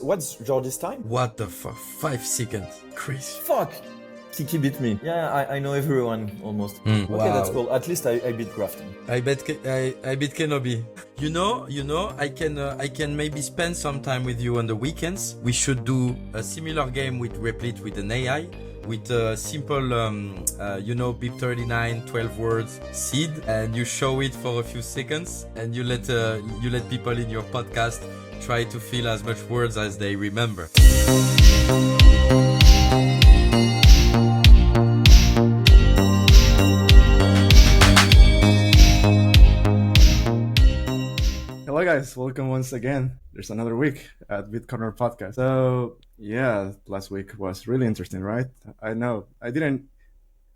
What's George's time? What the fuck? 5 seconds. Crazy. Fuck! Kiki beat me. Yeah, I know everyone almost. Okay, that's Wow. cool. At least I beat Grafton. I bet Kenobi. I can maybe spend some time with you on the weekends. We should do a similar game with Replit with an AI, with a simple, BIP 39, 12 words seed, and you show it for a few seconds, and you let people in your podcast try to fill as much words as they remember. Hello guys, welcome once again. There's another week at BitCorner podcast. So yeah, last week was really interesting, right? I know I didn't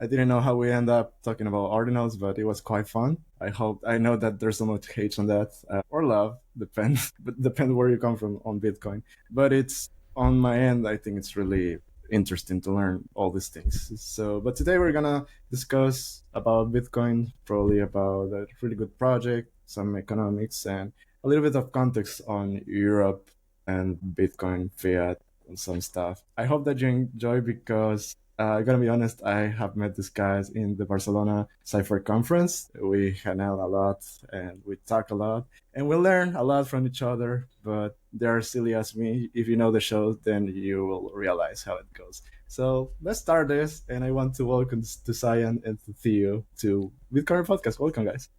know how we end up talking about ordinals, but it was quite fun. I know that there's so much hate on that or love, depends, but depends where you come from on Bitcoin. But it's on my end. I think it's really interesting to learn all these things. So, but today we're gonna discuss about Bitcoin, probably about a really good project, some economics, and a little bit of context on Europe and Bitcoin, Fiat, and some stuff. I hope that you enjoy because I'm gonna be honest, I have met these guys in the Barcelona Cypher conference. We hang out a lot and we talk a lot and we learn a lot from each other, but they're silly as me. If you know the show, then you will realize how it goes. So let's start this, and I want to welcome to Cyan and to Theo to BitCorner Podcast. Welcome, guys.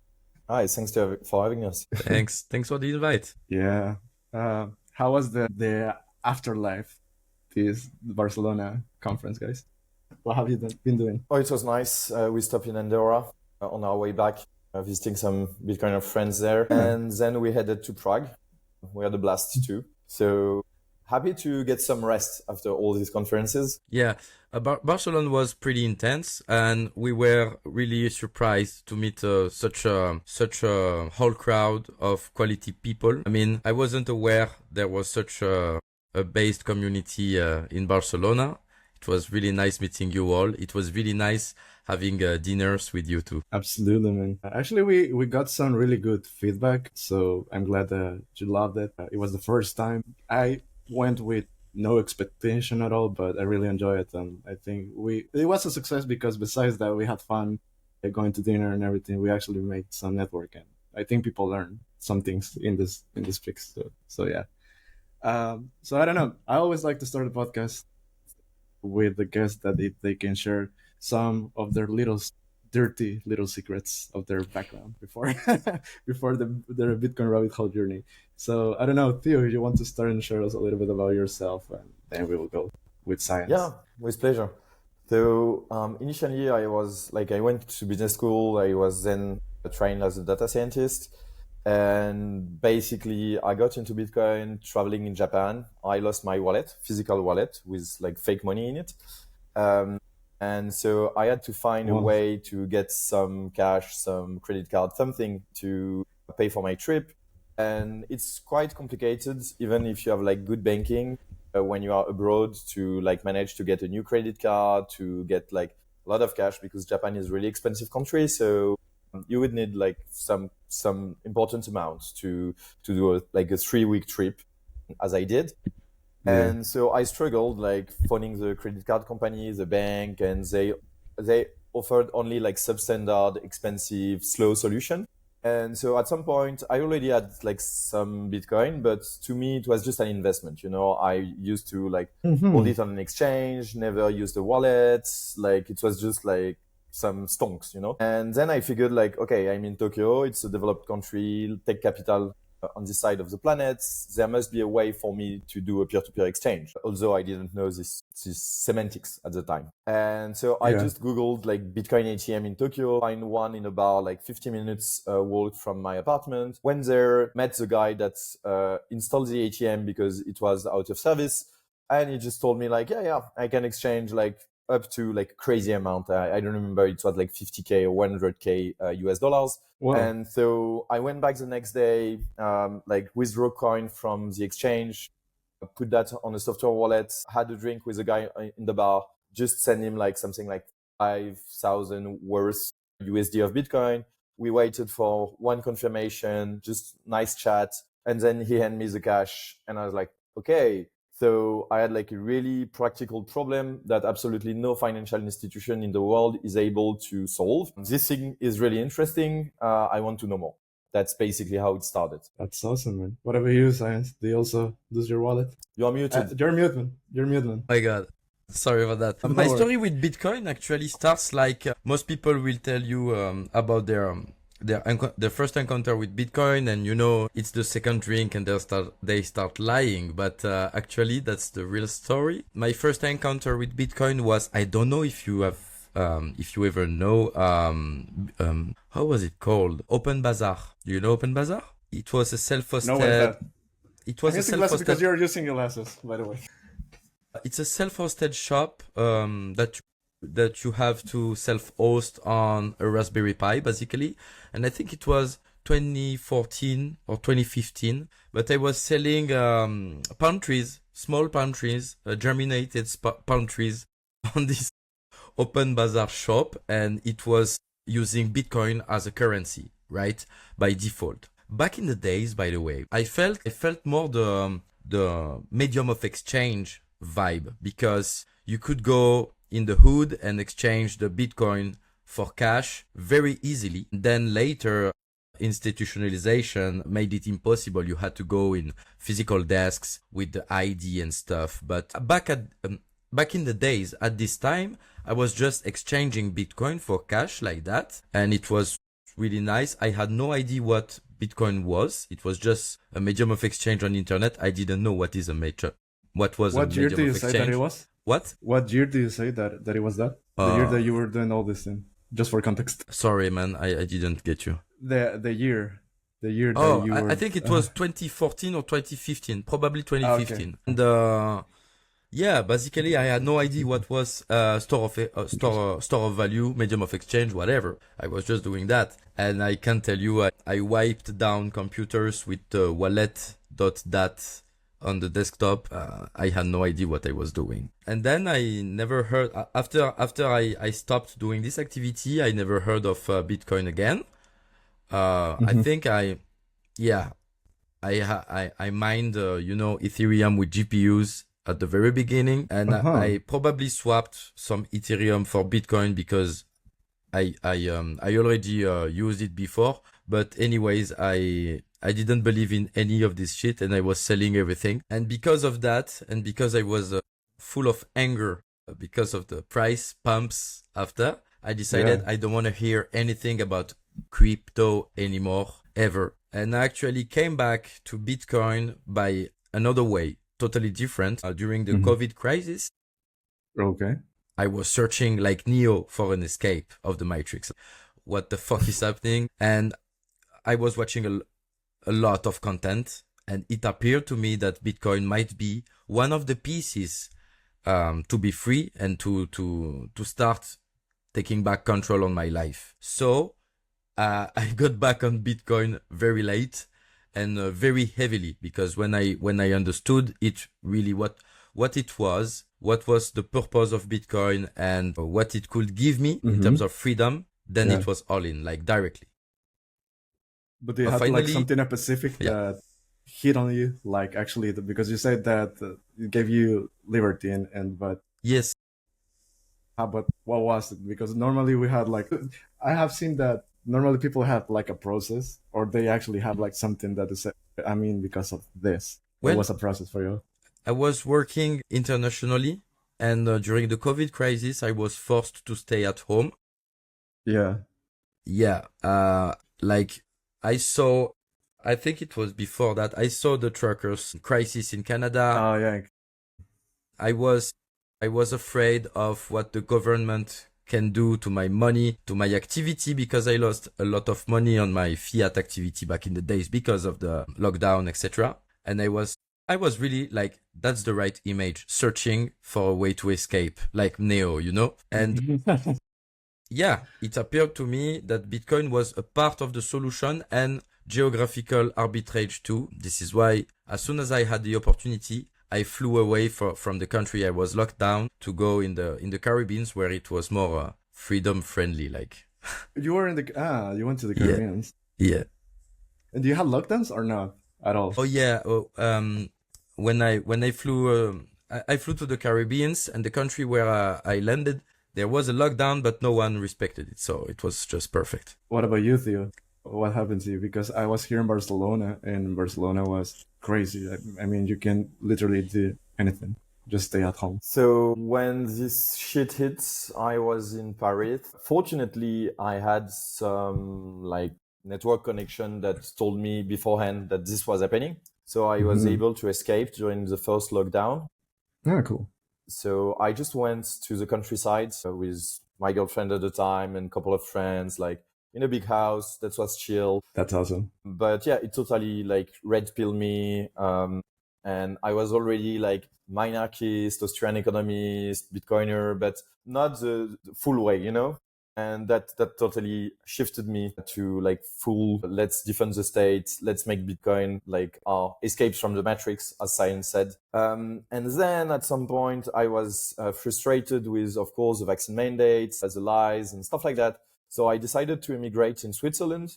Hi, thanks for having us. Thanks for the invite. Yeah. How was the afterlife, this Barcelona conference, guys? What have you been doing? Oh, it was nice. We stopped in Andorra on our way back, visiting some Bitcoiner friends there. And then we headed to Prague. We had a blast too. So happy to get some rest after all these conferences. Yeah, Barcelona was pretty intense, and we were really surprised to meet such a whole crowd of quality people. I mean, I wasn't aware there was such a based community in Barcelona. It was really nice meeting you all. It was really nice having dinners with you too. Absolutely, man. Actually, we got some really good feedback, so I'm glad that you loved it. It was the first time. I went with no expectation at all, but I really enjoyed it, and I think it was a success because besides that, we had fun going to dinner and everything. We actually made some network, and I think people learn some things in this fix. So yeah. So I don't know. I always like to start a podcast with the guests that they can share some of their dirty little secrets of their background before their Bitcoin rabbit hole journey. So I don't know, Theo, if you want to start and share us a little bit about yourself, and then we will go with science. Yeah, with pleasure. So initially I went to business school. I was then trained as a data scientist. And basically, I got into Bitcoin traveling in Japan. I lost my wallet, physical wallet with like fake money in it. And so I had to find a way to get some cash, some credit card, something to pay for my trip. And it's quite complicated, even if you have like good banking, when you are abroad to like manage to get a new credit card, to get like a lot of cash, because Japan is a really expensive country. So you would need like some important amounts to do a 3-week trip, as I did. Yeah. And so I struggled like phoning the credit card company, the bank, and they offered only like substandard, expensive, slow solution. And so at some point I already had like some Bitcoin, but to me it was just an investment. You know, I used to like hold it on an exchange, never use the wallet. Like it was just like some stonks, you know. And then I figured like, okay, I'm in Tokyo. It's a developed country, tech capital on this side of the planet. There must be a way for me to do a peer-to-peer exchange, although I didn't know this semantics at the time. And so I just Googled like Bitcoin ATM in Tokyo, find one in about like 50 minutes walk from my apartment. Went there, met the guy that installed the ATM because it was out of service. And he just told me like, yeah, I can exchange like up to like crazy amount. I don't remember. It was like 50K or 100K US dollars. Wow. And so I went back the next day, like withdraw coin from the exchange, put that on a software wallet, had a drink with a guy in the bar, just send him like something like 5,000 worth USD of Bitcoin. We waited for one confirmation, just nice chat. And then he handed me the cash and I was like, okay, So I had like a really practical problem that absolutely no financial institution in the world is able to solve. This thing is really interesting. I want to know more. That's basically how it started. That's awesome, man. What about you, Science? Do you also lose your wallet? You are muted. You're mute, man. You're mute, man. Oh my God. Sorry about that. No My worries. story with Bitcoin actually starts like most people will tell you about their first encounter with Bitcoin, and it's the second drink and they start lying. But actually, that's the real story. My first encounter with Bitcoin was, I don't know if you have if you ever know how was it called? Open Bazaar. Do you know Open Bazaar? It was a self-hosted. No, what is that? It was I'm a using glasses because self-hosted. you're using your glasses, by the way. It's a self-hosted shop that you have to self-host on a Raspberry Pi, basically. And I think it was 2014 or 2015. But I was selling palm trees, small palm trees, germinated palm trees on this Open Bazaar shop, and it was using Bitcoin as a currency, right? By default. Back in the days, by the way, I felt more the medium of exchange vibe, because you could go in the hood and exchange the Bitcoin for cash very easily. Then later, institutionalization made it impossible. You had to go in physical desks with the ID and stuff. But back in the days, at this time, I was just exchanging Bitcoin for cash like that, and it was really nice. I had no idea what Bitcoin was. It was just a medium of exchange on the internet. I didn't know what was a Year do medium you of say exchange. that it was? What year do you say that it was that? The year that you were doing all this in? Just for context. Sorry, man, I didn't get you. The year that you were... I think it was 2014 or 2015, probably 2015. Okay. And yeah, basically I had no idea what was store of value, medium of exchange, whatever. I was just doing that, and I can tell you, I wiped down computers with wallet.dat on the desktop. I had no idea what I was doing. And then I never heard, after I stopped doing this activity, I never heard of Bitcoin again. I think I mined, Ethereum with GPUs at the very beginning, and I probably swapped some Ethereum for Bitcoin because I already used it before. But anyways, I didn't believe in any of this shit, and I was selling everything. And because of that, and because I was full of anger because of the price pumps after, I decided I don't want to hear anything about crypto anymore, ever. And I actually came back to Bitcoin by another way, totally different. During the COVID crisis, I was searching like Neo for an escape of the Matrix. What the fuck is happening? And I was watching a lot of content, and it appeared to me that Bitcoin might be one of the pieces to be free and to start taking back control on my life. So I got back on Bitcoin very late and very heavily, because when I understood it really, what it was, what was the purpose of Bitcoin, and what it could give me in terms of freedom, then it was all in, like, directly. But do you have like something specific that hit on you, like actually, because you said that it gave you liberty but yes. But what was it? Because normally we had like, I have seen that normally people have like a process, or they actually have like something that is, because of this. What was a process for you? I was working internationally, and during the COVID crisis, I was forced to stay at home. Like I think it was before that, I saw the truckers crisis in Canada. I was afraid of what the government can do to my money, to my activity, because I lost a lot of money on my Fiat activity back in the days because of the lockdown, etc. And I was really like, that's the right image, searching for a way to escape, like Neo, And it appeared to me that Bitcoin was a part of the solution, and geographical arbitrage too. This is why, as soon as I had the opportunity, I flew away from the country I was locked down to go in the Caribbean, where it was more freedom friendly. Like, you were you went to the Caribbean. Yeah. And do you have lockdowns or not at all? Oh yeah. when I flew, I flew to the Caribbeans, and the country where I landed, there was a lockdown, but no one respected it, so it was just perfect. What about you, Theo? What happened to you? Because I was here in Barcelona, and Barcelona was crazy. I mean, you can literally do anything. Just stay at home. So when this shit hits, I was in Paris. Fortunately, I had some like network connection that told me beforehand that this was happening. So I was able to escape during the first lockdown. Yeah, cool. So I just went to the countryside with my girlfriend at the time and a couple of friends, like in a big house. That was chill. That's awesome. But yeah, it totally like red pill me. And I was already like minarchist, Austrian economist, Bitcoiner, but not the full way, you know? And that totally shifted me to like full, let's defend the state, let's make Bitcoin like our escapes from the matrix, as science said. And then at some point I was frustrated with, of course, the vaccine mandates, the lies and stuff like that. So I decided to immigrate in Switzerland,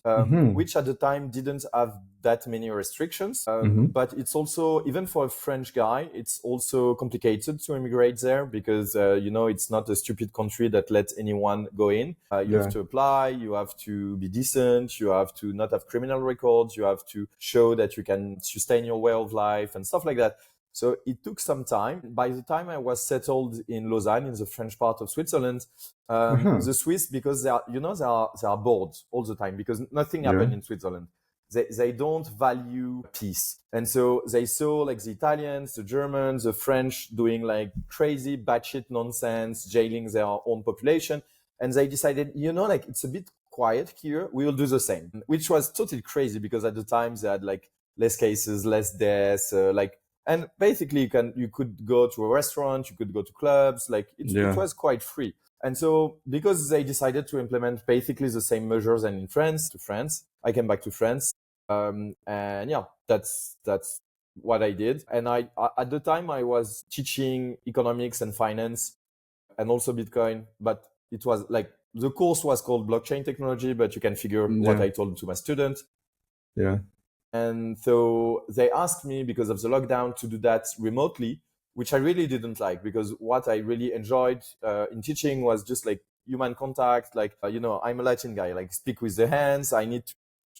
which at the time didn't have that many restrictions. But it's also, even for a French guy, it's also complicated to immigrate there because, it's not a stupid country that lets anyone go in. You have to apply, you have to be decent, you have to not have criminal records, you have to show that you can sustain your way of life and stuff like that. So it took some time. By the time I was settled in Lausanne, in the French part of Switzerland, the Swiss, because they are bored all the time because nothing happened in Switzerland. They don't value peace. And so they saw like the Italians, the Germans, the French doing like crazy batshit nonsense, jailing their own population. And they decided, like it's a bit quiet here. We will do the same, which was totally crazy because at the time they had like less cases, less deaths, and basically you could go to a restaurant, you could go to clubs, like it was quite free. And so because they decided to implement basically the same measures and in France, I came back to France. And yeah, that's what I did. And I at the time I was teaching economics and finance and also Bitcoin, but it was like the course was called blockchain technology, but you can figure what I told to my students. Yeah. And so they asked me because of the lockdown to do that remotely, which I really didn't like because what I really enjoyed in teaching was just like human contact. Like, I'm a Latin guy, like speak with the hands. I need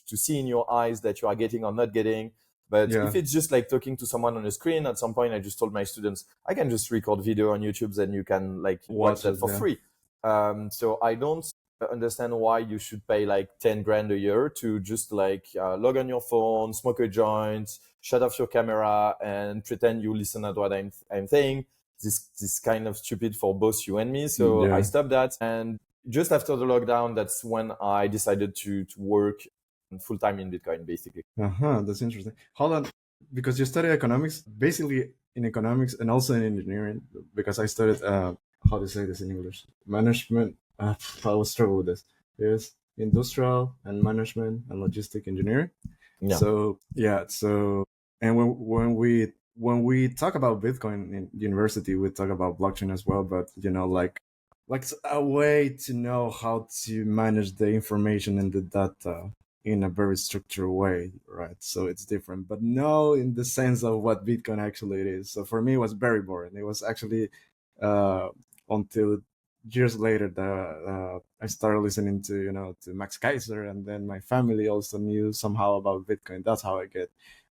to see in your eyes that you are getting or not getting. But if it's just like talking to someone on a screen, at some point I just told my students, I can just record video on YouTube and you can like watch that for free. So I don't understand why you should pay like 10 grand a year to just like log on your phone, smoke a joint, shut off your camera and pretend you listen at what I'm saying. This kind of stupid for both you and me. So I stopped that. And just after the lockdown, that's when I decided to work full time in Bitcoin, basically. That's interesting. Hold on, because you study economics, basically in economics and also in engineering, because I studied, how to say this in English? Management. I will struggle with this. Is industrial and management and logistic engineering. Yeah. So and when we talk about Bitcoin in university, we talk about blockchain as well. But like a way to know how to manage the information and the data in a very structured way, right? So it's different, but no in the sense of what Bitcoin actually is. So for me, it was very boring. It was actually until years later that I started listening to to Max Kaiser, and then my family also knew somehow about Bitcoin. That's how I get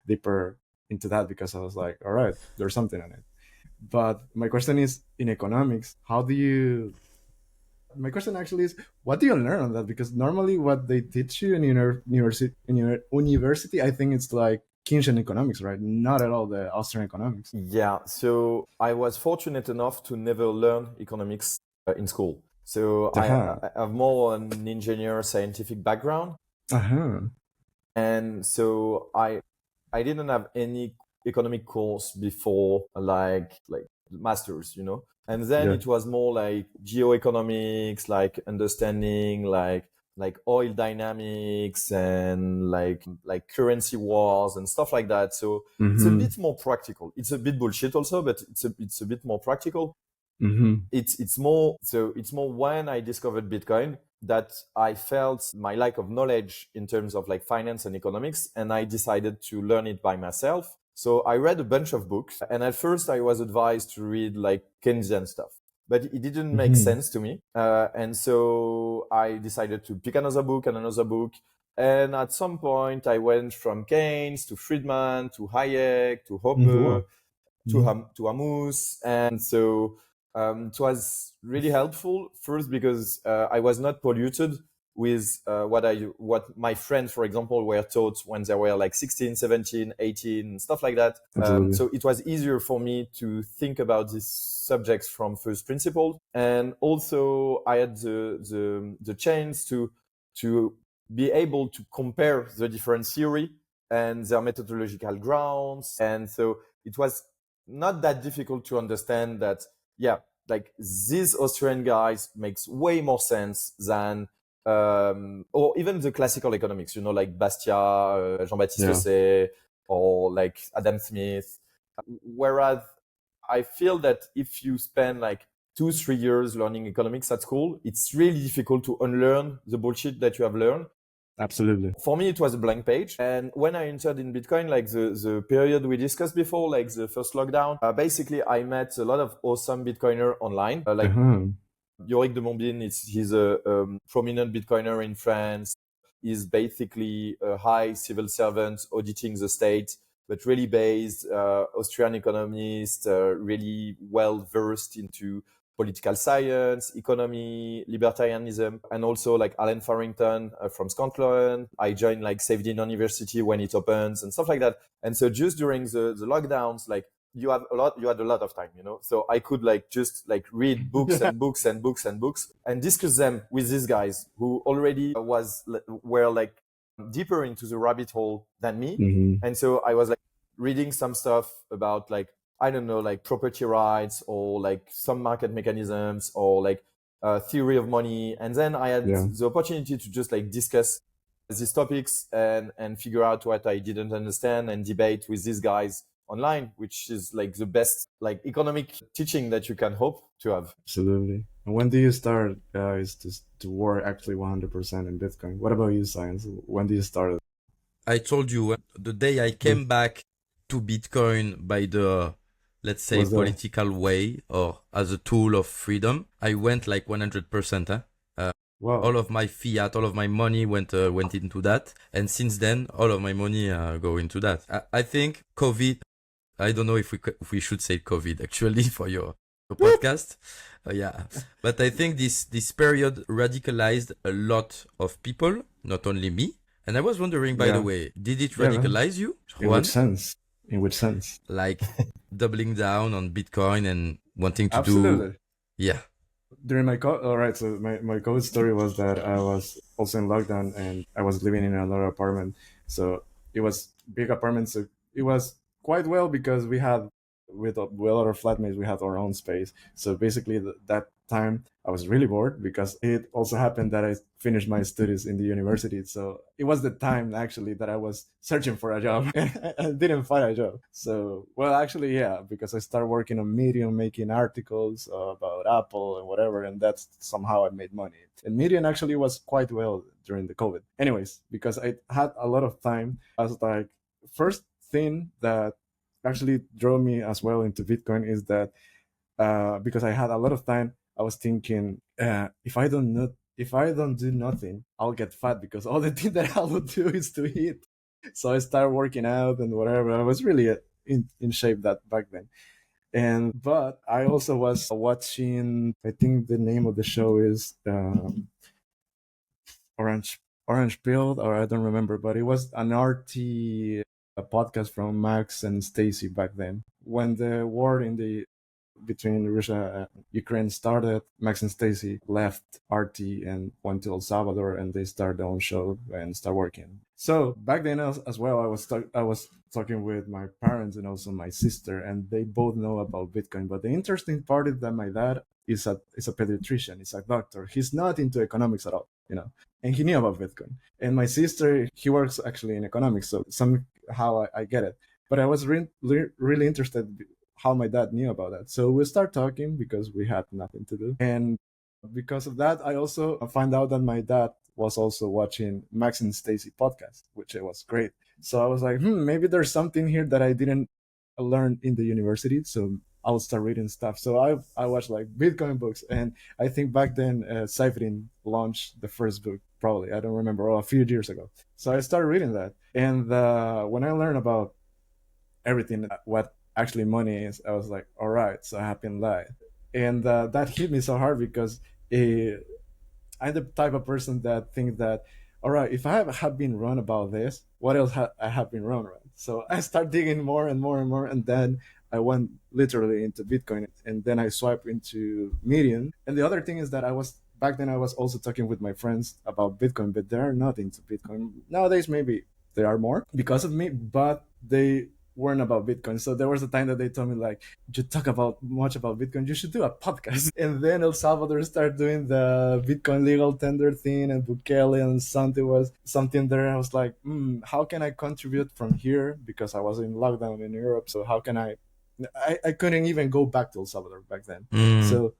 deeper into that, because I was like, all right, there's something on it. But my question is, in economics, my question actually is, what do you learn on that? Because normally what they teach you in university, I think it's like Keynesian economics, right? Not at all the Austrian economics. Yeah, so I was fortunate enough to never learn economics in school. So I have more an engineer scientific background. And so I didn't have any economic course before like masters, and then it was more like geoeconomics, like understanding like oil dynamics and like currency wars and stuff like that. So it's a bit more practical. It's a bit bullshit also, but it's a bit more practical. It's more when I discovered Bitcoin that I felt my lack of knowledge in terms of like finance and economics, and I decided to learn it by myself. So I read a bunch of books, and at first I was advised to read like Keynesian stuff, but it didn't make sense to me. And so I decided to pick another book and another book. And at some point, I went from Keynes to Friedman to Hayek to Hoppe to Amos. And so it was really helpful, first because I was not polluted with what my friends, for example, were taught when they were like 16, 17, 18, stuff like that. So it was easier for me to think about these subjects from first principles. And also I had the chance to be able to compare the different theory and their methodological grounds. And so it was not that difficult to understand that, yeah, like these Austrian guys makes way more sense than or even the classical economics, like Bastiat, Jean-Baptiste Say, or like Adam Smith. Whereas I feel that if you spend like 2-3 years learning economics at school, it's really difficult to unlearn the bullshit that you have learned. Absolutely. For me, it was a blank page. And when I entered in Bitcoin, like the period we discussed before, like the first lockdown, basically I met a lot of awesome Bitcoiner online. Yorick de Montbin, he's a prominent Bitcoiner in France. He's basically a high civil servant auditing the state, but really based, Austrian economist, really well versed into political science, economy, libertarianism, and also like Alan Farrington from Scotland. I joined like Safedin University when it opens and stuff like that. And so just during the lockdowns, like you had a lot of time, so I could like just like read books and books and books and books and discuss them with these guys who already were like deeper into the rabbit hole than me. And so I was like reading some stuff about like, I don't know, like property rights or like some market mechanisms or like theory of money. And then I had the opportunity to just like discuss these topics and figure out what I didn't understand and debate with these guys online, which is like the best like economic teaching that you can hope to have. Absolutely. And when do you start, guys, to work actually 100% in Bitcoin? What about you, Science? When do you start? I told you the day I came back to Bitcoin by the, let's say, political way or as a tool of freedom, I went like 100%. Wow. All of my fiat, all of my money went into that. And since then, all of my money go into that. I think COVID, I don't know if we should say COVID actually for your podcast. Yeah. But I think this period radicalized a lot of people, not only me. And I was wondering, by the way, did it radicalize you? In which sense? In which sense? Like doubling down on Bitcoin and wanting to do... Yeah. During my all right, so my COVID story was that I was also in lockdown and I was living in another apartment. So it was big apartment. So it was quite well because we had, with other flatmates, we had our own space. So basically that time I was really bored because it also happened that I finished my studies in the university. So it was the time actually that I was searching for a job and didn't find a job. So, well, actually, yeah, because I started working on Medium, making articles about Apple and whatever. And that's somehow I made money. And Medium actually was quite well during the COVID. Anyways, because I had a lot of time, I was like, first thing that actually drove me as well into Bitcoin is that because I had a lot of time, I was thinking, if I don't do nothing, I'll get fat because all the thing that I will do is to eat. So I started working out and whatever. I was really in shape that back then. But I also was watching, I think the name of the show is Orange Pilled, or I don't remember, but it was an RT podcast from Max and Stacy back then. When the war between Russia and Ukraine started, Max and Stacy left RT and went to El Salvador, and they started their own show and start working. So back then as well, I was talking with my parents and also my sister, and they both know about Bitcoin. But the interesting part is that my dad is a pediatrician, he's a doctor. He's not into economics at all, and he knew about Bitcoin. And my sister, he works actually in economics, so somehow I get it. But I was really interested how my dad knew about that. So we start talking because we had nothing to do. And because of that, I also find out that my dad was also watching Max and Stacy podcast, which was great. So I was like, maybe there's something here that I didn't learn in the university. So I'll start reading stuff. So I watched like Bitcoin books, and I think back then Cypherin launched the first book. Probably I don't remember. A few years ago. So I started reading that, and when I learned about everything, what actually money is, I was like, all right, so I have been lied, and that hit me so hard because uh, I'm the type of person that think that, all right, if have been wrong about this, what else I have been wrong, right? So I start digging more and more and more, and then I went literally into Bitcoin, and then I swipe into Medium. And the other thing is that I was back then I was also talking with my friends about Bitcoin, but they're not into Bitcoin nowadays. Maybe they are more because of me, but they weren't about Bitcoin. So there was a time that they told me like, you talk about much about Bitcoin, you should do a podcast. And then El Salvador started doing the Bitcoin legal tender thing, and Bukele and something was something there. I was like, how can I contribute from here? Because I was in lockdown in Europe. So how can I couldn't even go back to El Salvador back then. So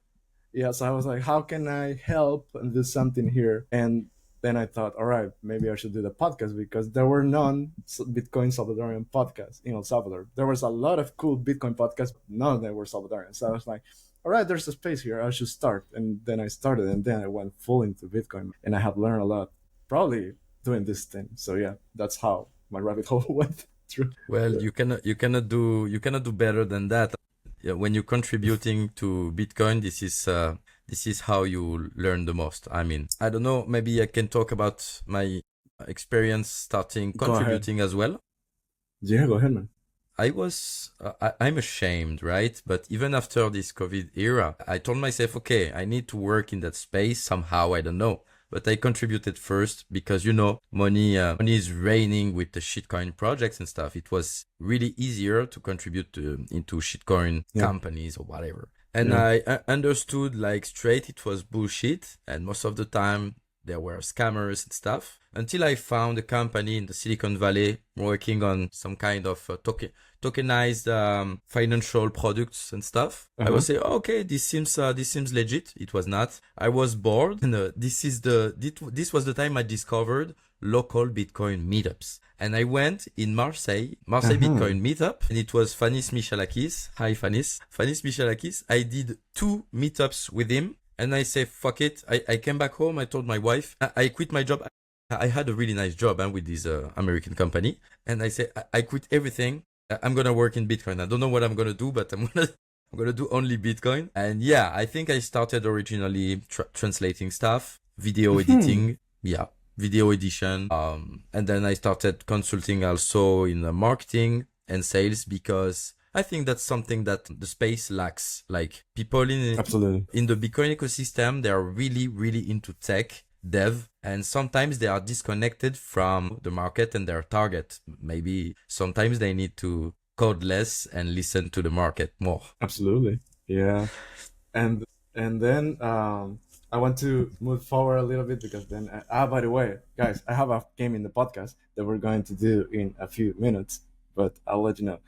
yeah, so I was like, how can I help and do something here? And then I thought, all right, maybe I should do the podcast, because there were none Bitcoin Salvadorian podcasts in El Salvador. There was a lot of cool Bitcoin podcasts, but none of them were Salvadorian. So I was like, all right, there's a space here. I should start. And then I started, and then I went full into Bitcoin, and I have learned a lot, probably doing this thing. So yeah, that's how my rabbit hole went through. Well, Yeah. you cannot do better than that. Yeah, when you're contributing to Bitcoin, this is how you learn the most. I mean, I don't know, maybe I can talk about my experience starting Go ahead. contributing as well. Yeah, go ahead, man. I'm ashamed, right? But even after this COVID era, I told myself, okay, I need to work in that space somehow. I don't know. But I contributed first because, money is raining with the shitcoin projects and stuff. It was really easier to contribute into shitcoin Yeah. companies or whatever. And Yeah. I understood like straight it was bullshit. And most of the time there were scammers and stuff, until I found a company in the Silicon Valley working on some kind of tokenized financial products and stuff. I Uh-huh. was say, okay, this seems legit. It was not. I was bored, and this was the time I discovered local Bitcoin meetups. And I went in Marseille Uh-huh. Bitcoin meetup, and it was Fanis Michalakis. Hi, Fanis Michalakis. I did 2 meetups with him. And I say, fuck it. I came back home. I told my wife, I quit my job. I had a really nice job with this American company. And I say, I quit everything. I'm going to work in Bitcoin. I don't know what I'm going to do, but I'm going to do only Bitcoin. And yeah, I think I started originally translating stuff, video editing. Yeah, video edition. And then I started consulting also in marketing and sales, because I think that's something that the space lacks. Like people Absolutely. in the Bitcoin ecosystem, they are really, really into tech, dev, and sometimes they are disconnected from the market and their target. Maybe sometimes they need to code less and listen to the market more. Absolutely. Yeah. And then I want to move forward a little bit, because then by the way, guys, I have a game in the podcast that we're going to do in a few minutes, but I'll let you know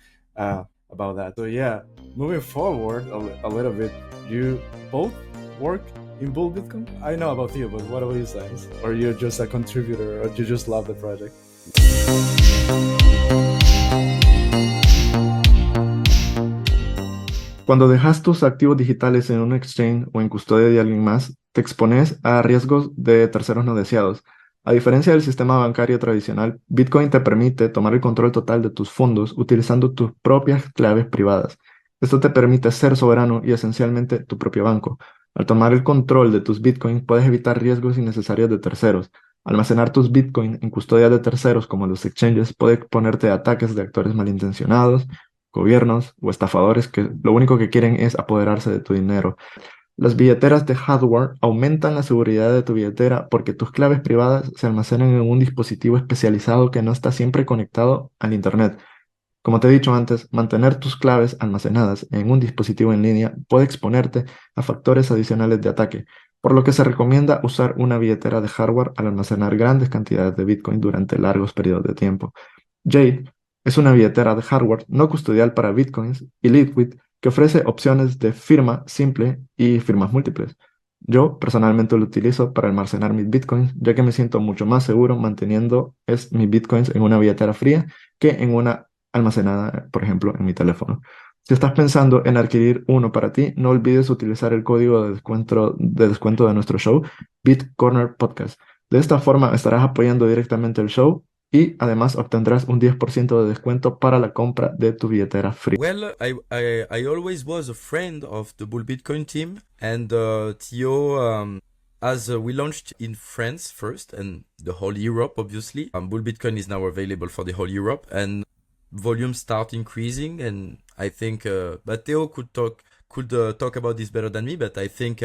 about that. So yeah, moving forward a little bit, you both work in Bull Bitcoin? I know about you, but what about you guys? Or you're just a contributor, or you just love the project? Cuando dejas tus activos digitales en un exchange o en custodia de alguien más, te expones a riesgos de terceros no deseados. A diferencia del sistema bancario tradicional, Bitcoin te permite tomar el control total de tus fondos utilizando tus propias claves privadas. Esto te permite ser soberano y esencialmente tu propio banco. Al tomar el control de tus Bitcoin, puedes evitar riesgos innecesarios de terceros. Almacenar tus Bitcoin en custodia de terceros, como los exchanges, puede exponerte a ataques de actores malintencionados, gobiernos o estafadores que lo único que quieren es apoderarse de tu dinero. Las billeteras de hardware aumentan la seguridad de tu billetera porque tus claves privadas se almacenan en un dispositivo especializado que no está siempre conectado al Internet. Como te he dicho antes, mantener tus claves almacenadas en un dispositivo en línea puede exponerte a factores adicionales de ataque, por lo que se recomienda usar una billetera de hardware al almacenar grandes cantidades de Bitcoin durante largos periodos de tiempo. Jade es una billetera de hardware no custodial para Bitcoins y Liquid que ofrece opciones de firma simple y firmas múltiples. Yo personalmente lo utilizo para almacenar mis bitcoins, ya que me siento mucho más seguro manteniendo mis bitcoins en una billetera fría que en una almacenada, por ejemplo, en mi teléfono. Si estás pensando en adquirir uno para ti, no olvides utilizar el código de descuento de nuestro show, BitCorner Podcast. De esta forma estarás apoyando directamente el show y además obtendrás un 10% de descuento para la compra de tu billetera fría. Well, I always was a friend of the Bull Bitcoin team, and Theo, as we launched in France first and the whole Europe, obviously, Bull Bitcoin is now available for the whole Europe, and volumes start increasing. And I think, but Theo could talk about this better than me. But I think,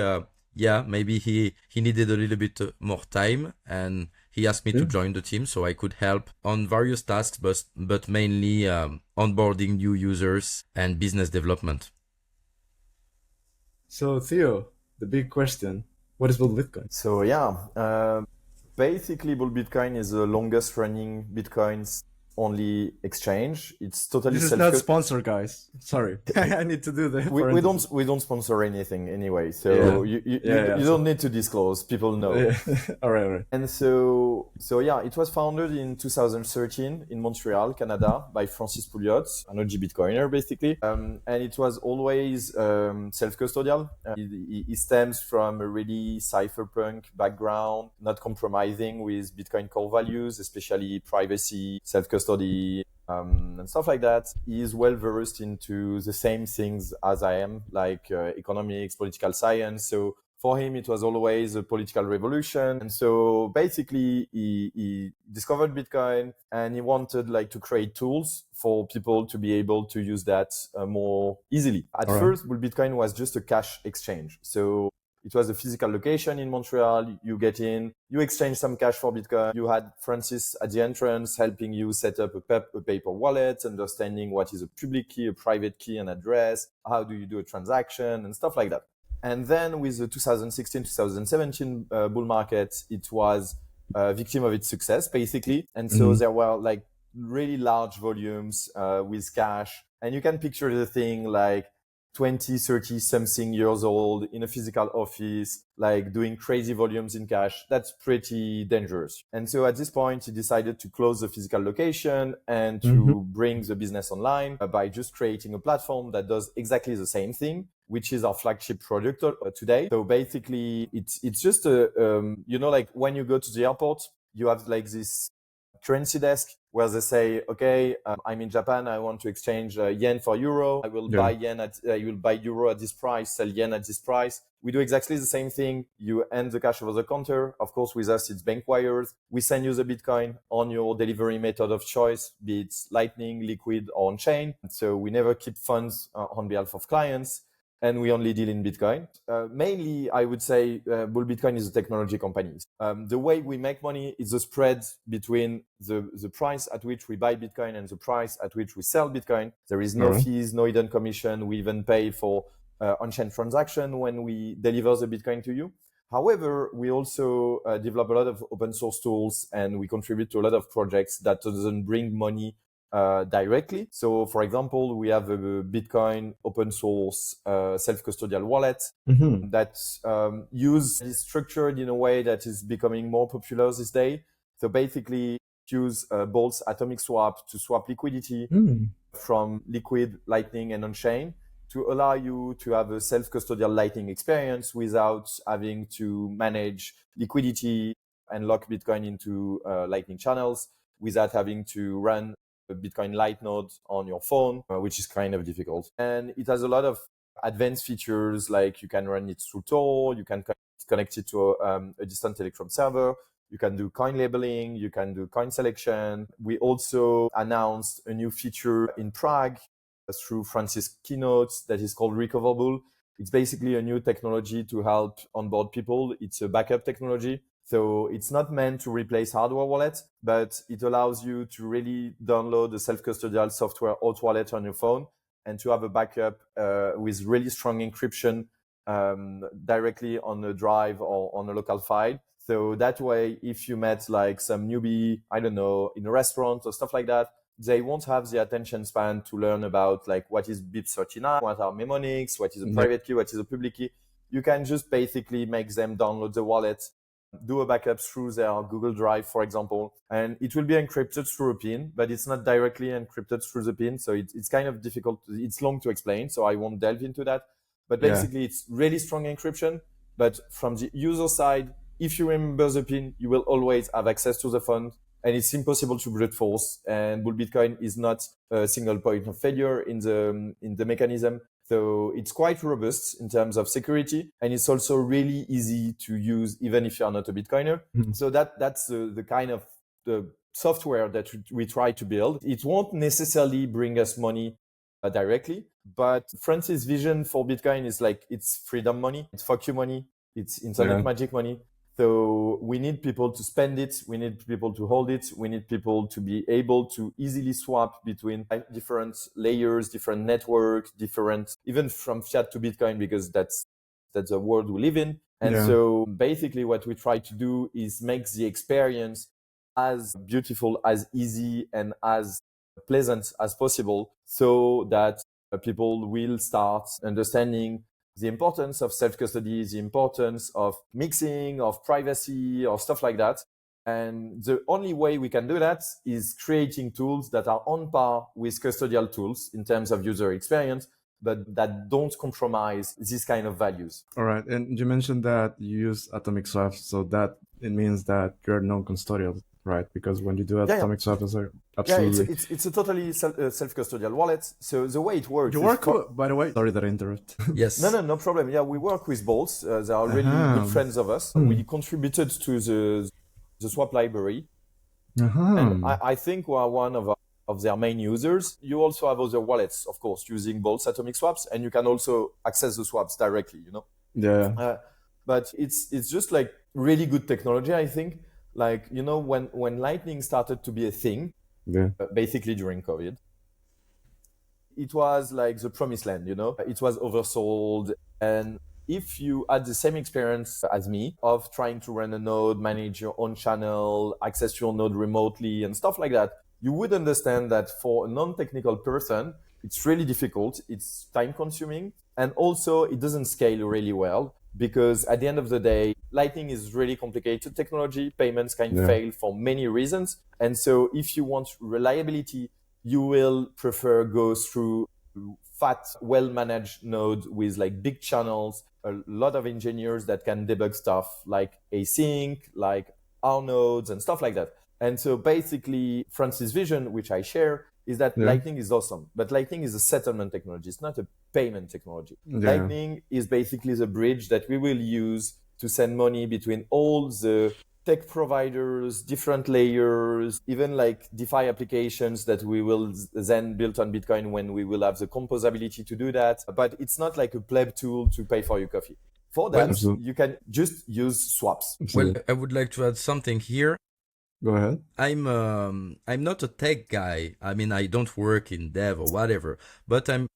yeah, maybe he needed a little bit more time, and he asked me to join the team so I could help on various tasks, but mainly onboarding new users and business development. So, Theo, the big question, what is Bull Bitcoin? So yeah, basically Bull Bitcoin is the longest running Bitcoins only exchange. It's totally This is not sponsored, guys. Sorry, I need to do the. we don't sponsor anything anyway, so Yeah. you don't need to disclose. People know. All right. And so yeah, it was founded in 2013 in Montreal, Canada, by Francis Pouliot, an OG Bitcoiner basically, and it was always self-custodial. He stems from a really cypherpunk background, not compromising with Bitcoin core values, especially privacy, self-custody, and stuff like that. He is well versed into the same things as I am, like economics, political science. So for him, it was always a political revolution. And so basically, he discovered Bitcoin and he wanted like to create tools for people to be able to use that more easily. At first, Bitcoin was just a cash exchange. So it was a physical location in Montreal. You get in, you exchange some cash for Bitcoin. You had Francis at the entrance helping you set up a paper wallet, understanding what is a public key, a private key, an address, how do you do a transaction and stuff like that. And then with the 2016-2017 bull market, it was a victim of its success, basically. And so there were like really large volumes with cash. And you can picture the thing like 20, 30 something years old in a physical office, like doing crazy volumes in cash. That's pretty dangerous. And so at this point, he decided to close the physical location and to bring the business online by just creating a platform that does exactly the same thing, which is our flagship product today. So basically, it's just like when you go to the airport, you have like this currency desk where they say, okay, I'm in Japan, I want to exchange yen for euro. I will buy you will buy euro at this price, sell yen at this price. We do exactly the same thing. You end the cash over the counter. Of course, with us, it's bank wires. We send you the Bitcoin on your delivery method of choice, be it Lightning, Liquid, or on chain. So we never keep funds on behalf of clients. And we only deal in Bitcoin. Mainly, I would say Bull Bitcoin is a technology company. The way we make money is the spread between the price at which we buy Bitcoin and the price at which we sell Bitcoin. There is no fees, no hidden commission. We even pay for on-chain transaction when we deliver the Bitcoin to you. However, we also develop a lot of open source tools and we contribute to a lot of projects that doesn't bring money directly. So for example, we have a Bitcoin open source self-custodial wallet that is structured in a way that is becoming more popular this day. So basically use Bolt's atomic swap to swap liquidity from Liquid, Lightning, and on-chain to allow you to have a self-custodial Lightning experience without having to manage liquidity and lock Bitcoin into Lightning channels without having to run a Bitcoin Light node on your phone, which is kind of difficult. And it has a lot of advanced features, like you can run it through Tor, you can connect it to a distant Electrum server, you can do coin labeling, you can do coin selection. We also announced a new feature in Prague through Francis' keynotes that is called Recoverable. It's basically a new technology to help onboard people. It's a backup technology. So it's not meant to replace hardware wallets, but it allows you to really download the self-custodial software Auth Wallet on your phone and to have a backup with really strong encryption directly on a drive or on a local file. So that way, if you met like some newbie, I don't know, in a restaurant or stuff like that, they won't have the attention span to learn about like what is BIP39, what are mnemonics, what is a private key, what is a public key. you can just basically make them download the wallet, do a backup through their Google Drive, for example, and it will be encrypted through a pin, but it's not directly encrypted through the pin. So it's kind of difficult. It's long to explain, so I won't delve into that. But basically, it's really strong encryption. But from the user side, if you remember the pin, you will always have access to the fund, and it's impossible to brute force. And Bull Bitcoin is not a single point of failure in the mechanism. So it's quite robust in terms of security, and it's also really easy to use, even if you're not a Bitcoiner. Mhm. So that's the kind of the software that we try to build. It won't necessarily bring us money directly, but Francis' vision for Bitcoin is like, it's freedom money, it's fuck you money, it's internet magic money. So we need people to spend it. We need people to hold it. We need people to be able to easily swap between different layers, different networks, even from fiat to Bitcoin, because that's the world we live in. And so basically what we try to do is make the experience as beautiful, as easy, and as pleasant as possible, so that people will start understanding the importance of self-custody, the importance of mixing, of privacy, or stuff like that. And the only way we can do that is creating tools that are on par with custodial tools in terms of user experience, but that don't compromise these kind of values. All right. And you mentioned that you use atomic swaps, so that it means that you're non-custodial, right? Because when you do atomic swaps, it's absolutely... it's a totally self-custodial wallet. So the way it works... You work, by the way... Sorry that I interrupt. Yes. No problem. Yeah, we work with Bolts. They are really good friends of us. We contributed to the swap library. And I think we are one of their main users. You also have other wallets, of course, using Bolt's atomic swaps, and you can also access the swaps directly, Yeah. But it's just like really good technology, I think. Like, when Lightning started to be a thing, basically during COVID, it was like the promised land, It was oversold. And if you had the same experience as me of trying to run a node, manage your own channel, access your node remotely and stuff like that, you would understand that for a non-technical person, it's really difficult. It's time consuming. And also it doesn't scale really well, because at the end of the day, Lightning is really complicated technology. Payments can fail for many reasons. And so if you want reliability, you will prefer go through fat, well-managed node with like big channels, a lot of engineers that can debug stuff like async, like our nodes and stuff like that. And so basically Francis' vision, which I share, is that Lightning is awesome, but Lightning is a settlement technology. It's not a payment technology. Lightning is basically the bridge that we will use to send money between all the tech providers, different layers, even like DeFi applications that we will then build on Bitcoin when we will have the composability to do that. But it's not like a pleb tool to pay for your coffee. For that, you can just use swaps. Well, I would like to add something here. Go ahead. I'm not a tech guy. I mean, I don't work in dev or whatever, but I'm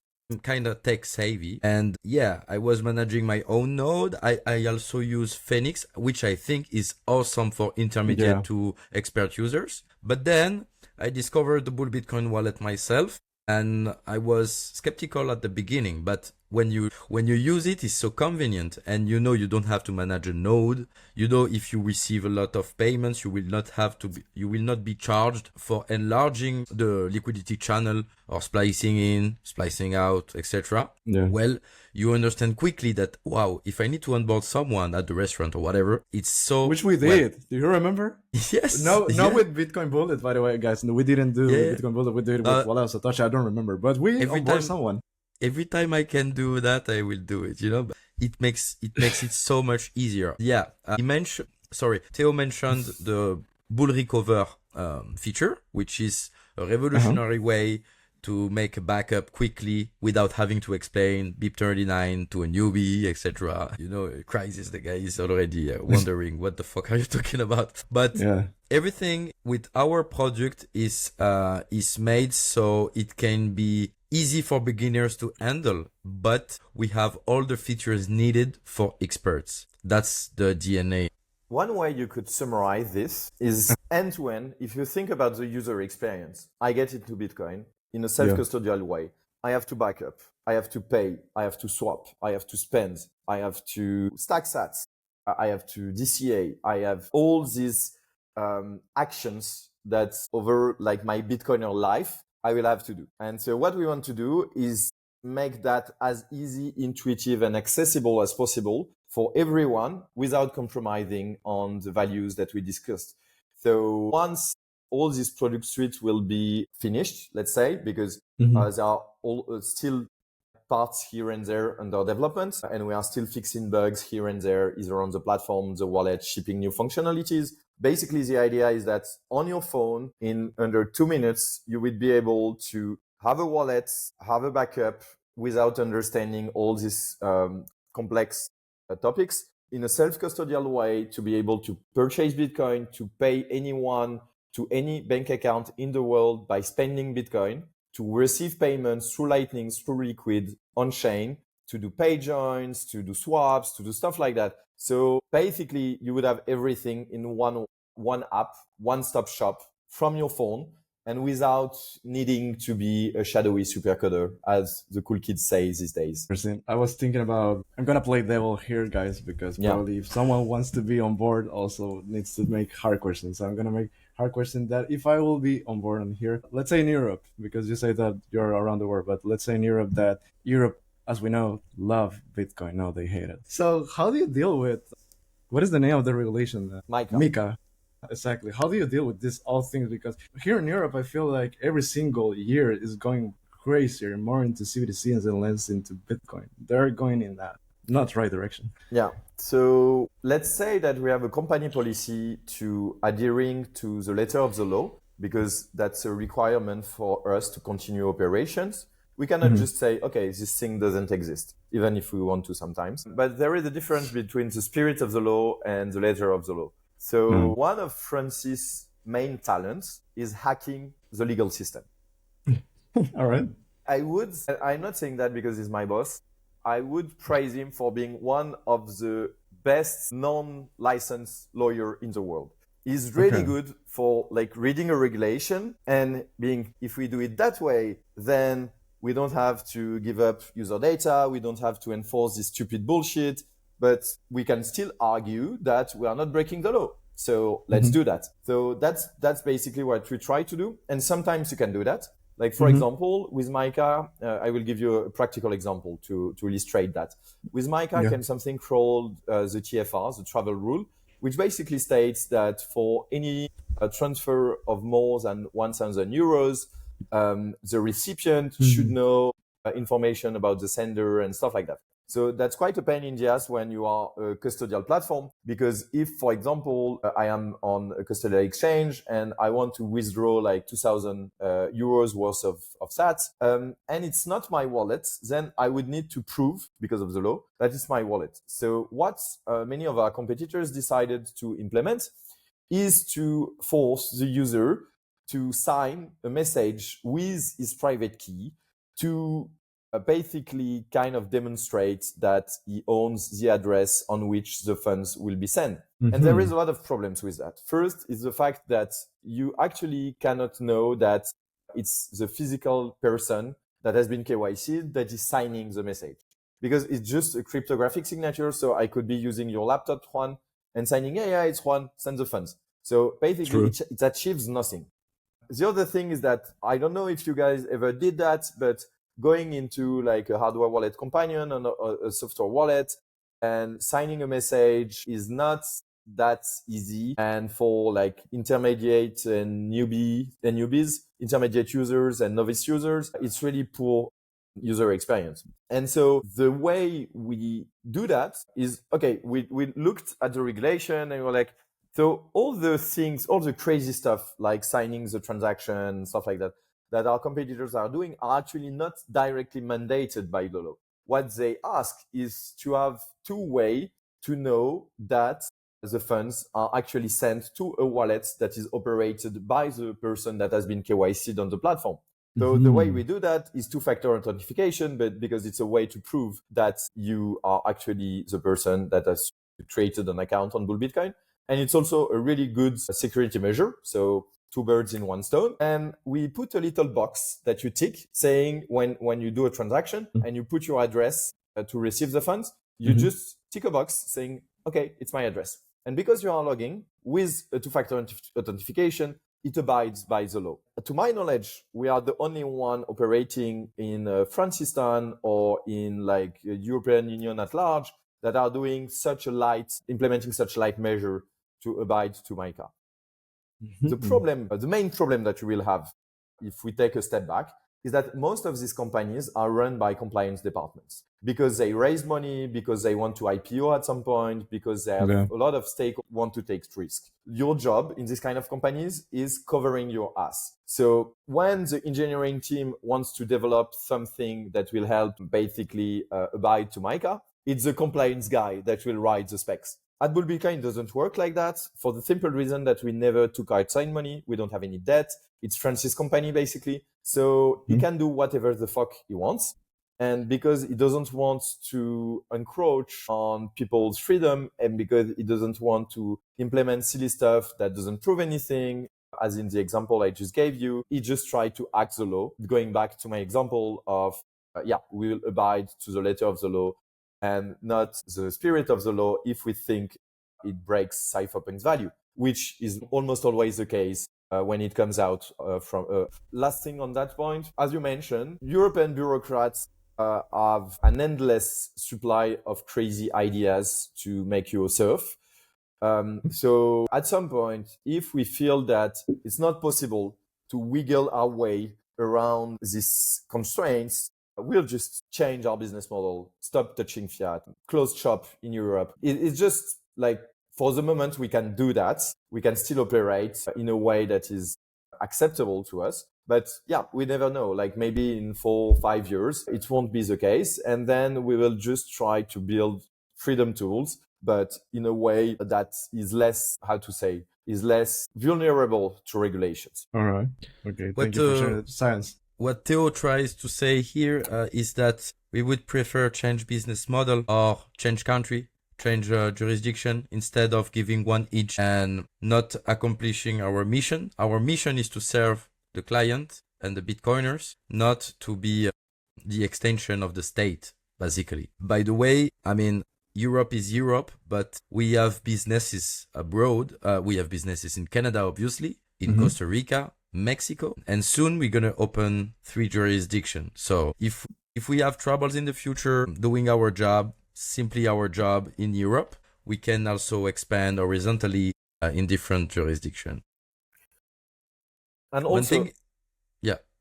kind of tech savvy. And yeah, I was managing my own node. I also use Phoenix, which I think is awesome for intermediate to expert users. But then I discovered the Bull Bitcoin wallet myself, and I was skeptical at the beginning, but when you use it, it's so convenient, and you don't have to manage a node. If you receive a lot of payments, you will not be charged for enlarging the liquidity channel or splicing in, splicing out, etc. Well, you understand quickly that, wow, if I need to onboard someone at the restaurant or whatever, it's so... Which we did. Do you remember? Yes. No, not with Bitcoin Bullet, by the way, guys. No, we didn't do Bitcoin Bullet. We did it with Wallet Satoshi. I don't remember, but we onboard someone. Every time I can do that, I will do it, But it makes it so much easier. Yeah. Theo mentioned the Bull Recover feature, which is a revolutionary way to make a backup quickly without having to explain BIP39 to a newbie, etc. Crisis, the guy is already wondering what the fuck are you talking about? But everything with our product is made so it can be easy for beginners to handle, but we have all the features needed for experts. That's the DNA. One way you could summarize this is end-to-end. If you think about the user experience, I get into Bitcoin in a self-custodial way. I have to back up. I have to pay, I have to swap, I have to spend, I have to stack sats, I have to DCA, I have all these actions that over like my Bitcoiner life, I will have to do. And so what we want to do is make that as easy, intuitive, and accessible as possible for everyone without compromising on the values that we discussed. So once all these product suite will be finished, let's say, because there are all still parts here and there under development, and we are still fixing bugs here and there, either on the platform, the wallet, shipping new functionalities. Basically, the idea is that on your phone, in under 2 minutes, you will be able to have a wallet, have a backup without understanding all these complex topics in a self-custodial way, to be able to purchase Bitcoin, to pay anyone to any bank account in the world by spending Bitcoin, to receive payments through Lightning, through Liquid, on-chain, to do pay joins, to do swaps, to do stuff like that. So basically, you would have everything in one app, one-stop shop from your phone, and without needing to be a shadowy supercoder, as the cool kids say these days. I was thinking about, I'm going to play devil here, guys, because probably if someone wants to be on board, also needs to make hard questions. So I'm going to make hard question that if I will be on board on here, let's say in Europe, because you say that you're around the world, but let's say in Europe, that Europe, as we know, love Bitcoin. No, they hate it. So how do you deal with, what is the name of the regulation? MiCA. Exactly. How do you deal with this all things? Because here in Europe, I feel like every single year is going crazier, more into CBDCs and less into Bitcoin. They're going in that not right direction. Yeah. So let's say that we have a company policy to adhering to the letter of the law, because that's a requirement for us to continue operations. We cannot just say, okay, this thing doesn't exist, even if we want to sometimes. But there is a difference between the spirit of the law and the letter of the law. So one of Francis' main talents is hacking the legal system. All right. I'm not saying that because he's my boss. I would praise him for being one of the best non-licensed lawyer in the world. He's really good for like reading a regulation and being, if we do it that way, then we don't have to give up user data. We don't have to enforce this stupid bullshit, but we can still argue that we are not breaking the law. So let's do that. So that's basically what we try to do. And sometimes you can do that. Like, for example, with MiCA, I will give you a practical example to illustrate that. With MiCA came something called the TFR, the travel rule, which basically states that for any transfer of more than 1,000 euros, the recipient should know information about the sender and stuff like that. So that's quite a pain in the ass when you are a custodial platform, because if, for example, I am on a custodial exchange and I want to withdraw like 2,000 euros worth of sats, and it's not my wallet, then I would need to prove, because of the law, that it's my wallet. So what many of our competitors decided to implement is to force the user to sign a message with his private key to basically kind of demonstrate that he owns the address on which the funds will be sent. And there is a lot of problems with that. First is the fact that you actually cannot know that it's the physical person that has been KYC'd that is signing the message, because it's just a cryptographic signature. So I could be using your laptop, Juan, and signing, yeah, it's Juan, send the funds. So basically it achieves nothing. The other thing is that I don't know if you guys ever did that, but going into like a hardware wallet companion and a software wallet and signing a message is not that easy. And for like intermediate and newbies, intermediate users and novice users, it's really poor user experience. And so the way we do that is, okay, we looked at the regulation and we're like, so all the things, all the crazy stuff like signing the transaction, stuff like that our competitors are doing are actually not directly mandated by the law. What they ask is to have two ways to know that the funds are actually sent to a wallet that is operated by the person that has been KYC'd on the platform. So the way we do that is two-factor authentication, but because it's a way to prove that you are actually the person that has created an account on Bull Bitcoin. And it's also a really good security measure. So two birds in one stone. And we put a little box that you tick saying when you do a transaction and you put your address to receive the funds, you just tick a box saying, okay, it's my address. And because you are logging with a two-factor authentication, it abides by the law. To my knowledge, we are the only one operating in Francistan or in like European Union at large that are doing implementing such light measure to abide to MiCA. The main problem that you will have if we take a step back is that most of these companies are run by compliance departments because they raise money, because they want to IPO at some point, because they have a lot of stake want to take risk. Your job in this kind of companies is covering your ass. So when the engineering team wants to develop something that will help basically abide to MiCA, it's the compliance guy that will write the specs. At Bull Bitcoin, it doesn't work like that for the simple reason that we never took outside money. We don't have any debt. It's Francis' company, basically. So he can do whatever the fuck he wants. And because he doesn't want to encroach on people's freedom and because he doesn't want to implement silly stuff that doesn't prove anything, as in the example I just gave you, he just tried to act the law. Going back to my example of, we will abide to the letter of the law and not the spirit of the law if we think it breaks cypherpunk's value, which is almost always the case when it comes out from... Last thing on that point, as you mentioned, European bureaucrats have an endless supply of crazy ideas to make you surf. So at some point, if we feel that it's not possible to wiggle our way around these constraints, we'll just change our business model, stop touching fiat, close shop in Europe. It's just like, for the moment, we can do that. We can still operate in a way that is acceptable to us. But we never know. Like maybe in 4 or 5 years, it won't be the case. And then we will just try to build freedom tools, but in a way that is less vulnerable to regulations. All right. Okay. Thank you for sharing the science. What Theo tries to say here is that we would prefer change business model or change country, change jurisdiction instead of giving one each and not accomplishing our mission. Our mission is to serve the client and the Bitcoiners, not to be the extension of the state, basically. By the way, I mean, Europe is Europe, but we have businesses abroad. We have businesses in Canada, obviously, in Costa Rica, Mexico, and soon we're going to open 3 jurisdictions. So if we have troubles in the future doing our job, simply our job in Europe, we can also expand horizontally in different jurisdictions. And also,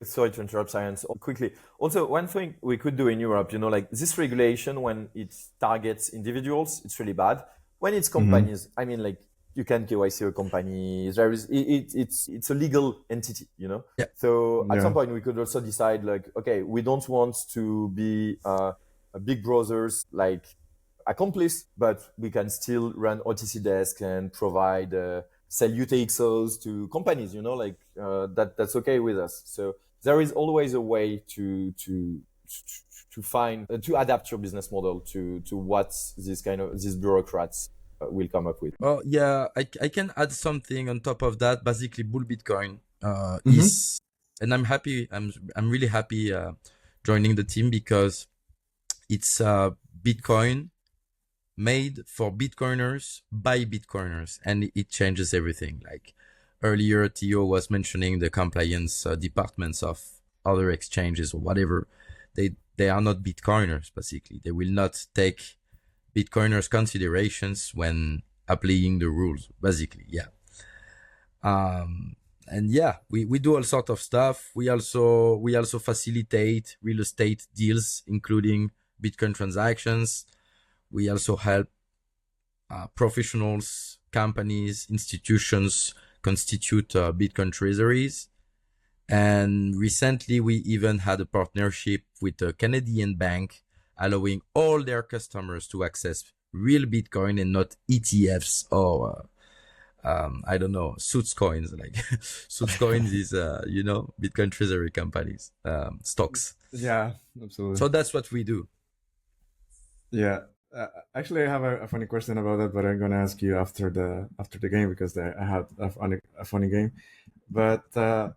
sorry to interrupt, Science, quickly. Also, one thing we could do in Europe, like this regulation, when it targets individuals, it's really bad. When it's companies, I mean, like, you can KYC a company. It's a legal entity, Yeah. So at some point we could also decide like, okay, we don't want to be a big brothers like accomplice, but we can still run OTC desk and provide sell UTXOs to companies, that's okay with us. So there is always a way to find to adapt your business model to what these bureaucrats will come up with. Oh yeah, I can add something on top of that. Basically, Bull Bitcoin is, and I'm happy. I'm really happy joining the team because it's Bitcoin made for Bitcoiners by Bitcoiners, and it changes everything. Like earlier, Theo was mentioning the compliance departments of other exchanges or whatever. They are not Bitcoiners. Basically, they will not take Bitcoiners' considerations when applying the rules, basically, and we do all sort of stuff. We also facilitate real estate deals, including Bitcoin transactions. We also help professionals, companies, institutions constitute Bitcoin treasuries. And recently, we even had a partnership with a Canadian bank, allowing all their customers to access real Bitcoin and not ETFs or, I don't know, Suits coins. Like Suits coins is, Bitcoin treasury companies, stocks. Yeah, absolutely. So that's what we do. Yeah. Actually, I have a funny question about that, but I'm going to ask you after the game because I had a funny game. But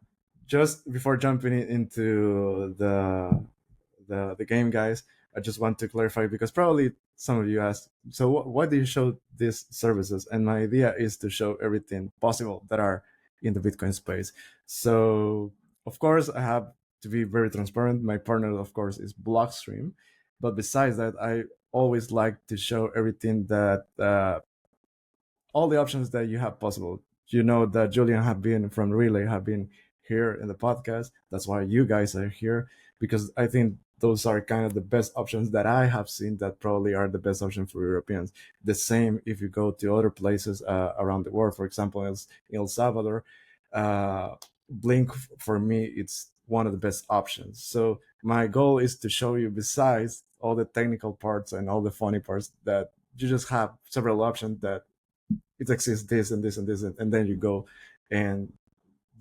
just before jumping into the game, guys, I just want to clarify because probably some of you asked, so why do you show these services? And my idea is to show everything possible that are in the Bitcoin space. So of course, I have to be very transparent. My partner, of course, is Blockstream, but besides that, I always like to show everything that all the options that you have possible. You know that Julian have been from Relay have been here in the podcast. That's why you guys are here, because I think those are kind of the best options that I have seen that probably are the best option for Europeans. The same if you go to other places around the world, for example, in El Salvador, Blink for me, it's one of the best options. So my goal is to show you, besides all the technical parts and all the funny parts, that you just have several options that it exists this and this and this, and then you go and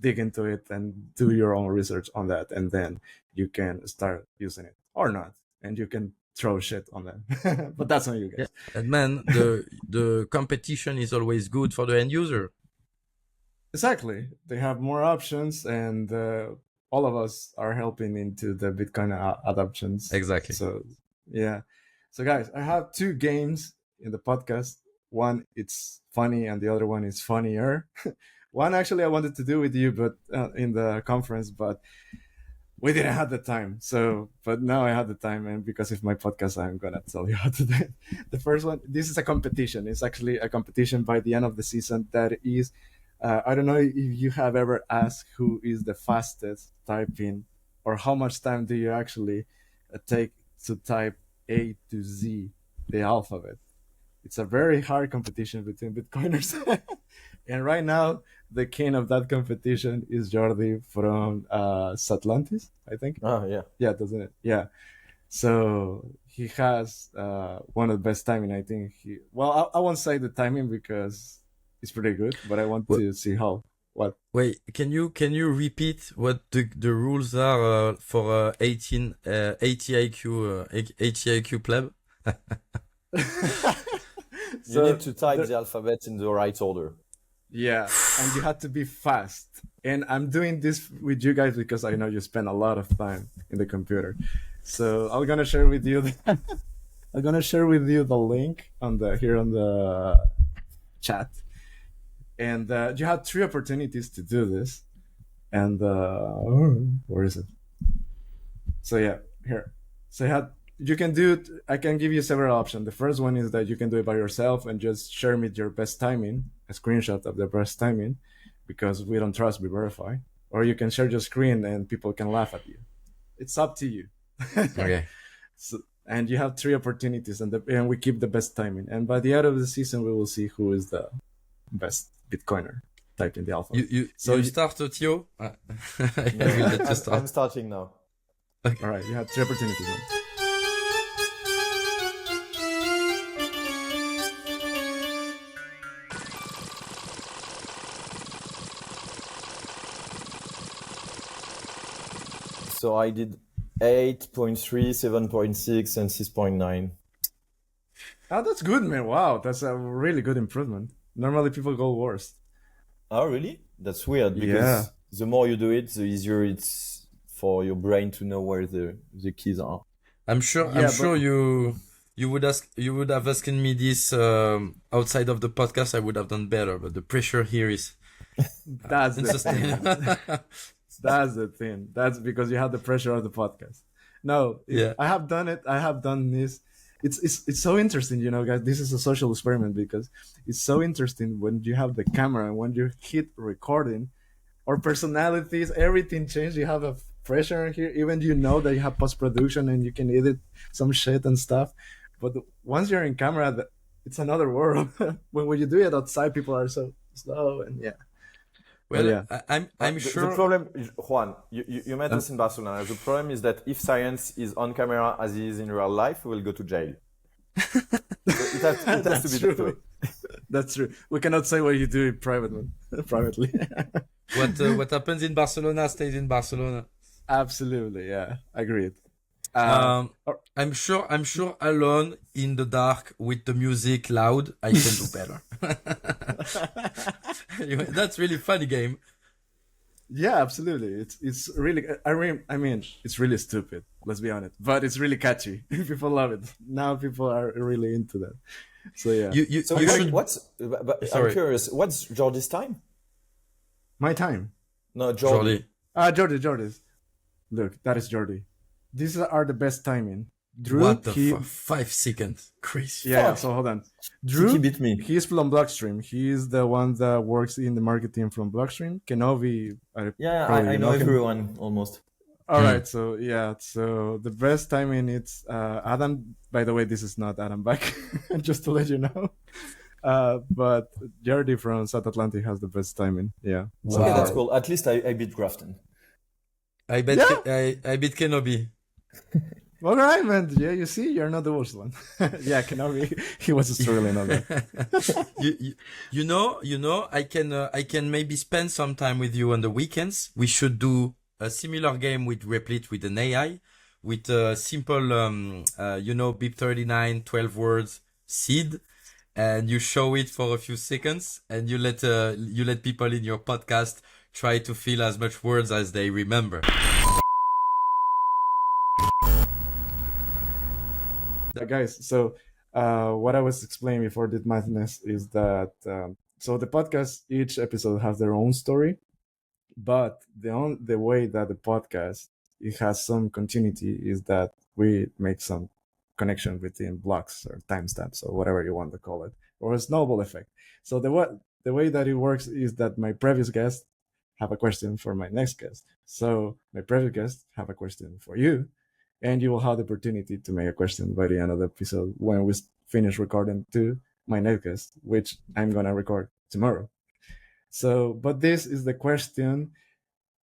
dig into it and do your own research on that, and then you can start using it or not, and you can throw shit on them. But that's on you guys. Yeah. And man, the competition is always good for the end user. Exactly. They have more options, and all of us are helping into the Bitcoin adoptions. Exactly. So yeah. So guys, I have two games in the podcast. One it's funny, and the other one is funnier. One actually I wanted to do with you, but in the conference, but we didn't have the time. So, but now I have the time, and because of my podcast, I'm gonna tell you how to do it. The first one, this is a competition. It's actually a competition by the end of the season. That is, I don't know if you have ever asked who is the fastest typing, or how much time do you actually take to type A to Z, the alphabet. It's a very hard competition between Bitcoiners. And right now, the king of that competition is Jordi from Satlantis, I think. Oh, yeah. Yeah, doesn't it? Yeah. So he has one of the best timing, I think. I won't say the timing because it's pretty good, but I want to see how. What? Wait, can you repeat what the rules are for 80 IQ pleb? You need to type the alphabet in the right order. Yeah, and you have to be fast. And I'm doing this with you guys because I know you spend a lot of time in the computer. So I'm gonna share with you. I'm gonna share with you the link on the chat, and you have 3 opportunities to do this. And where is it? So yeah, here. So you can do it. I can give you several options. The first one is that you can do it by yourself and just share me your best timing, a screenshot of the best timing, because we don't trust, we verify. Or you can share your screen and people can laugh at you. It's up to you. Okay. So, and you have 3 opportunities, and we keep the best timing. And by the end of the season, we will see who is the best Bitcoiner typing the alphabet. You start, Theo? I'm starting now. Okay. All right, you have 3 opportunities now. So I did 8.3, 7.6, and 6.9. Oh, that's good, man. Wow, that's a really good improvement. Normally people go worse. Oh, really? That's weird, because the more you do it, the easier it's for your brain to know where the keys are. I'm sure you would have asked me this outside of the podcast. I would have done better, but the pressure here is that's unsustainable. That's the thing. That's because you have the pressure of the podcast. No, I have done it. I have done this. It's so interesting, you know, guys. This is a social experiment because it's so interesting when you have the camera and when you hit recording, our personalities, everything changes. You have a pressure here. Even you know that you have post-production and you can edit some shit and stuff. But once you're in camera, it's another world. when you do it outside, people are so slow and Well, I'm sure. The problem, Juan, you met us in Barcelona. The problem is that if Science is on camera as he is in real life, we will go to jail. It has to be true. That's true. We cannot say what you do privately. What happens in Barcelona stays in Barcelona. Absolutely, yeah, agreed. I'm sure alone in the dark with the music loud, I can do better. Anyway, that's really funny game. Yeah, absolutely. It's really. I mean, it's really stupid. Let's be honest, but it's really catchy. People love it. Now people are really into that. So yeah, You So you should. I'm Sorry, curious, what's Jordi's time? my time. No, Jordi. Jordi. Jordy. Look, that is Jordy. These are the best timing. Drew, What the he. fuck? 5 seconds. Crazy. Yeah, Fuck. so hold on. He Drew, beat me. he's from Blockstream. He's the one that works in the marketing from Blockstream. Kenobi, Yeah, probably I you know know him. everyone almost. All right, so yeah, so the best timing it's Adam. By the way, this is not Adam back, just to let you know. But Jordy from South Atlantic has the best timing. Yeah. So Okay, that's far. cool. At least I beat Grafton. I bet. Yeah. I bet Kenobi. All right, man. Yeah, you see, you're not the worst one. Yeah, Kenobi, he was struggling on that. you know, I can maybe spend some time with you on the weekends. We should do a similar game with Replit with an AI, with a simple, BIP 39, 12 words seed, and you show it for a few seconds, and you let people in your podcast try to fill as much words as they remember. Guys, so what I was explaining before this madness is that so the podcast, each episode has their own story, but the way that the podcast it has some continuity is that we make some connection within blocks or timestamps or whatever you want to call it, or a snowball effect. So the way that it works is that my previous guest have a question for my next guest. So my previous guest have a question for you, and you will have the opportunity to make a question by the end of the episode when we finish recording to my next guest, which I'm gonna record tomorrow. So, but this is the question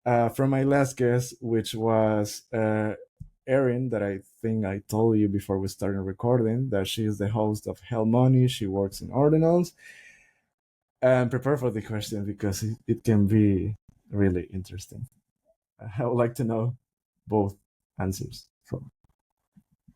from my last guest, which was Erin, that I think I told you before we started recording, that she is the host of Hell Money. She works in Ordinals. And prepare for the question because it can be really interesting. I would like to know both answers from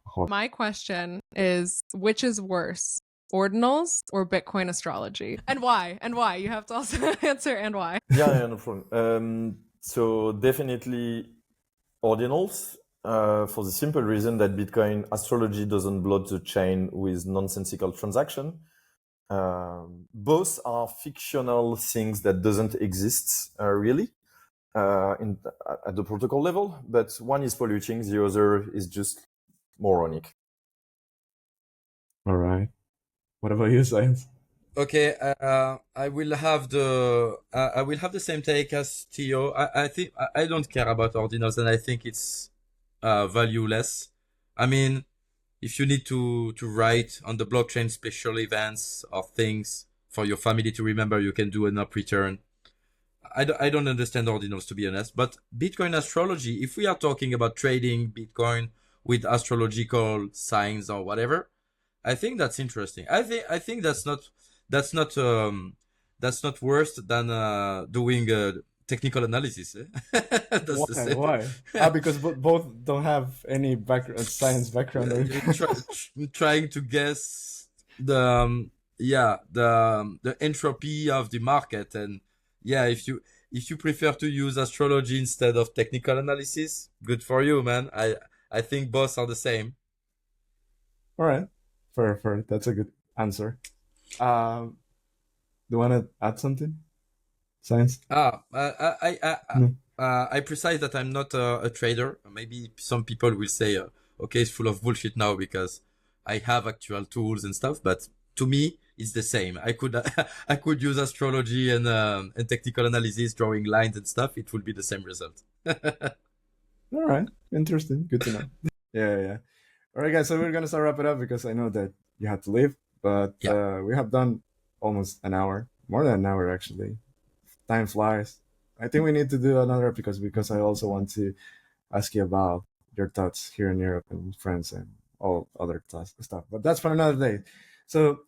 Jorge. My question is, which is worse, ordinals or Bitcoin astrology? And why? And why? You have to also answer and why. Yeah, no problem. So definitely ordinals, for the simple reason that Bitcoin astrology doesn't block the chain with nonsensical transaction. Both are fictional things that doesn't exist really at the protocol level, but one is polluting, the other is just moronic. All right. What about you, Science? Okay, I will have the same take as Theo. I think I don't care about ordinals, and I think it's valueless. I mean, if you need to write on the blockchain special events or things for your family to remember, you can do an up return. I don't understand ordinals, to be honest. But Bitcoin astrology, if we are talking about trading Bitcoin with astrological signs or whatever, I think that's interesting. I think that's not worse than doing technical analysis. That's the Why? same. Why? Because both don't have any science background. Trying to guess the the entropy of the market, and yeah, if you prefer to use astrology instead of technical analysis, good for you, man. I think both are the same. All right. Fair. That's a good answer. Do you want to add something? Science? I precise that I'm not a trader. Maybe some people will say, okay, it's full of bullshit now because I have actual tools and stuff. But to me, it's the same. I could I could use astrology and technical analysis, drawing lines and stuff. It will be the same result. All right. Interesting. Good to know. Yeah. All right, guys. So we're gonna start wrap it up because I know that you had to leave, but Yeah. we have done almost an hour, more than an hour actually. Time flies. I think we need to do another because I also want to ask you about your thoughts here in Europe and France and all other stuff. But that's for another day. So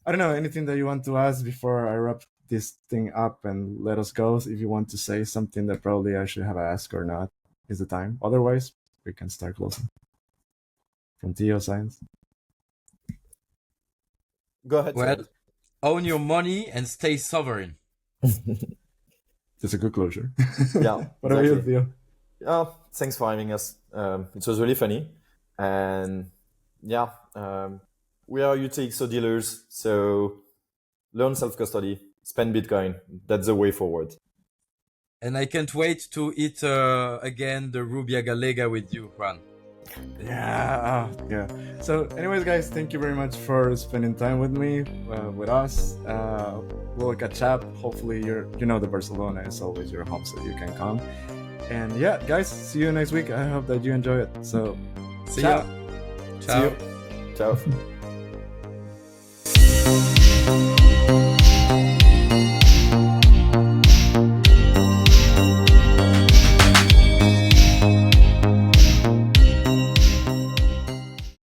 I don't know, anything that you want to ask before I wrap this thing up and let us go. If you want to say something that probably I should have asked or not, is the time. Otherwise, we can start closing. From Theo Science. Go ahead. Well, Seb. own your money and stay sovereign. That's a good closure. Yeah, What about you, exactly. Theo? Yeah, thanks for having us. It was really funny, and yeah, we are UTXO dealers, so learn self-custody, spend Bitcoin. That's the way forward. And I can't wait to eat again the Rubia Galega with you, Juan. Yeah, yeah. So, anyways, guys, thank you very much for spending time with me, with us. We'll catch up. Hopefully, the Barcelona is always your home, so you can come. And yeah, guys, see you next week. I hope that you enjoy it. So, See ciao. ya. Ciao. See you. Ciao.